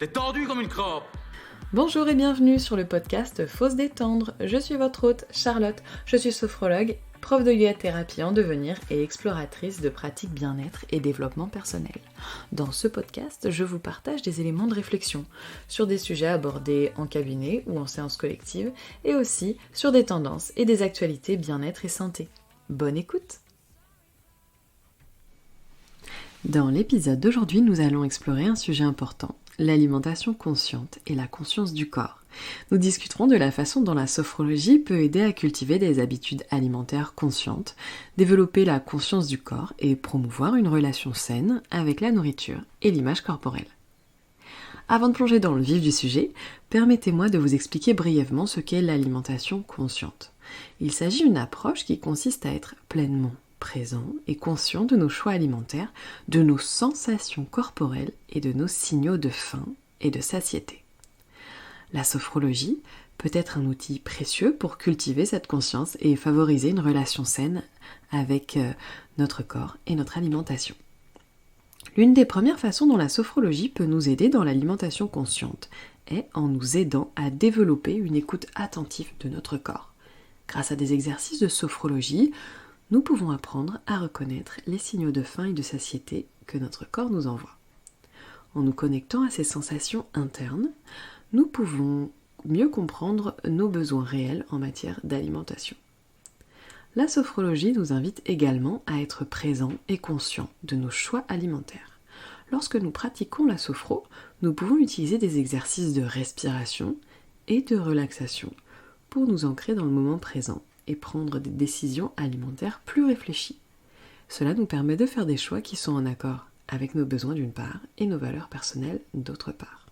T'es tendu comme une crabe. Bonjour et bienvenue sur le podcast Faut se détendre. Je suis votre hôte Charlotte, je suis sophrologue, prof de yoga thérapie en devenir et exploratrice de pratiques bien-être et développement personnel. Dans ce podcast, je vous partage des éléments de réflexion sur des sujets abordés en cabinet ou en séance collective et aussi sur des tendances et des actualités bien-être et santé. Bonne écoute! Dans l'épisode d'aujourd'hui, nous allons explorer un sujet important, l'alimentation consciente et la conscience du corps. Nous discuterons de la façon dont la sophrologie peut aider à cultiver des habitudes alimentaires conscientes, développer la conscience du corps et promouvoir une relation saine avec la nourriture et l'image corporelle. Avant de plonger dans le vif du sujet, permettez-moi de vous expliquer brièvement ce qu'est l'alimentation consciente. Il s'agit d'une approche qui consiste à être pleinement présent et conscient de nos choix alimentaires, de nos sensations corporelles et de nos signaux de faim et de satiété. La sophrologie peut être un outil précieux pour cultiver cette conscience et favoriser une relation saine avec notre corps et notre alimentation. L'une des premières façons dont la sophrologie peut nous aider dans l'alimentation consciente est en nous aidant à développer une écoute attentive de notre corps. Grâce à des exercices de sophrologie, nous pouvons apprendre à reconnaître les signaux de faim et de satiété que notre corps nous envoie. En nous connectant à ces sensations internes, nous pouvons mieux comprendre nos besoins réels en matière d'alimentation. La sophrologie nous invite également à être présents et conscients de nos choix alimentaires. Lorsque nous pratiquons la sophro, nous pouvons utiliser des exercices de respiration et de relaxation pour nous ancrer dans le moment présent et prendre des décisions alimentaires plus réfléchies. Cela nous permet de faire des choix qui sont en accord avec nos besoins d'une part et nos valeurs personnelles d'autre part.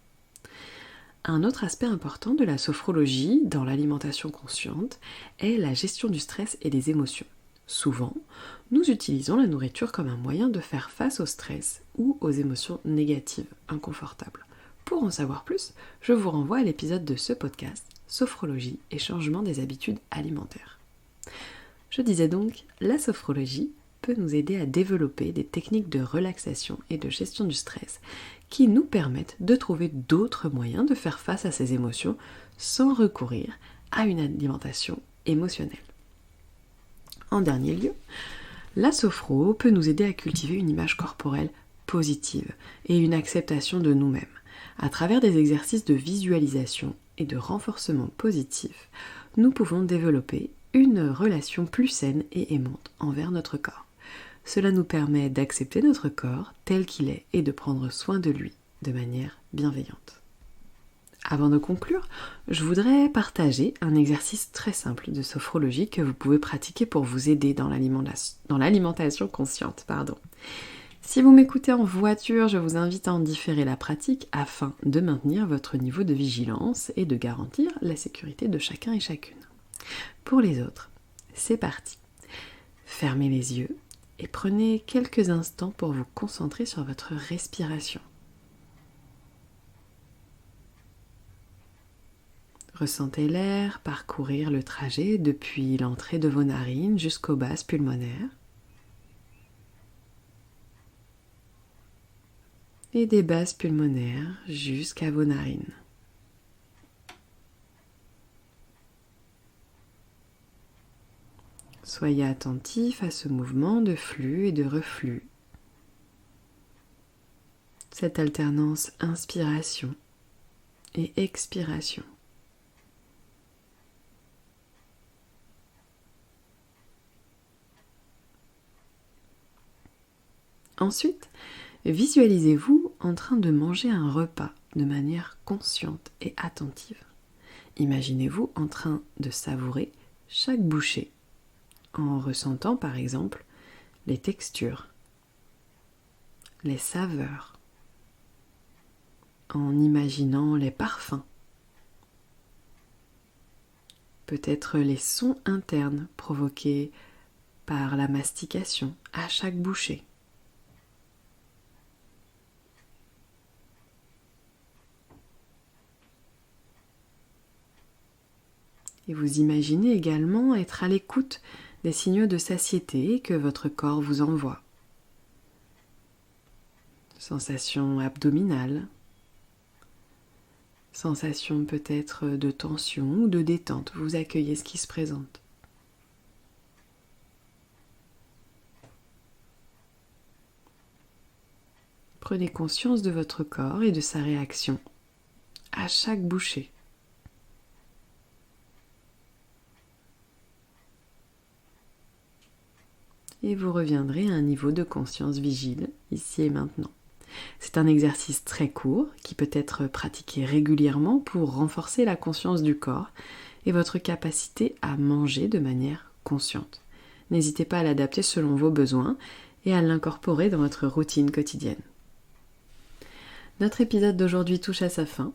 Un autre aspect important de la sophrologie dans l'alimentation consciente est la gestion du stress et des émotions. Souvent, nous utilisons la nourriture comme un moyen de faire face au stress ou aux émotions négatives, inconfortables. Pour en savoir plus, je vous renvoie à l'épisode de ce podcast, Sophrologie et changement des habitudes alimentaires. Je disais donc, la sophrologie peut nous aider à développer des techniques de relaxation et de gestion du stress qui nous permettent de trouver d'autres moyens de faire face à ces émotions sans recourir à une alimentation émotionnelle. En dernier lieu, la sophro peut nous aider à cultiver une image corporelle positive et une acceptation de nous-mêmes. À travers des exercices de visualisation et de renforcement positif, nous pouvons développer une relation plus saine et aimante envers notre corps. Cela nous permet d'accepter notre corps tel qu'il est et de prendre soin de lui de manière bienveillante. Avant de conclure, je voudrais partager un exercice très simple de sophrologie que vous pouvez pratiquer pour vous aider dans l'alimentation consciente. Si vous m'écoutez en voiture, je vous invite à en différer la pratique afin de maintenir votre niveau de vigilance et de garantir la sécurité de chacun et chacune. Pour les autres, c'est parti. Fermez les yeux et prenez quelques instants pour vous concentrer sur votre respiration. Ressentez l'air parcourir le trajet depuis l'entrée de vos narines jusqu'aux bases pulmonaires et des bases pulmonaires jusqu'à vos narines. Soyez attentif à ce mouvement de flux et de reflux. Cette alternance inspiration et expiration. Ensuite, visualisez-vous en train de manger un repas de manière consciente et attentive. Imaginez-vous en train de savourer chaque bouchée, en ressentant par exemple les textures, les saveurs, en imaginant les parfums, peut-être les sons internes provoqués par la mastication à chaque bouchée. Et vous imaginez également être à l'écoute des signaux de satiété que votre corps vous envoie. Sensation abdominale, Sensation peut-être de tension ou de détente, vous accueillez ce qui se présente. Prenez conscience de votre corps et de sa réaction à chaque bouchée. Et vous reviendrez à un niveau de conscience vigile, ici et maintenant. C'est un exercice très court qui peut être pratiqué régulièrement pour renforcer la conscience du corps et votre capacité à manger de manière consciente. N'hésitez pas à l'adapter selon vos besoins et à l'incorporer dans votre routine quotidienne. Notre épisode d'aujourd'hui touche à sa fin.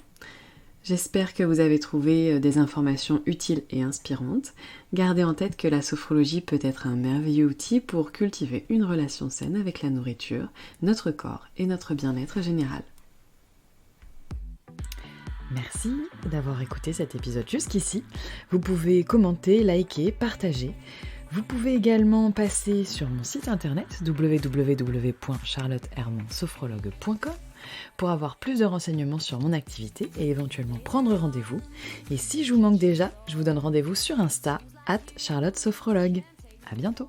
J'espère que vous avez trouvé des informations utiles et inspirantes. Gardez en tête que la sophrologie peut être un merveilleux outil pour cultiver une relation saine avec la nourriture, notre corps et notre bien-être général. Merci d'avoir écouté cet épisode jusqu'ici. Vous pouvez commenter, liker, partager. Vous pouvez également passer sur mon site internet www.charlottehermansophrologue.com pour avoir plus de renseignements sur mon activité et éventuellement prendre rendez-vous. Et si je vous manque déjà, je vous donne rendez-vous sur Insta @charlottesophrologue. À bientôt.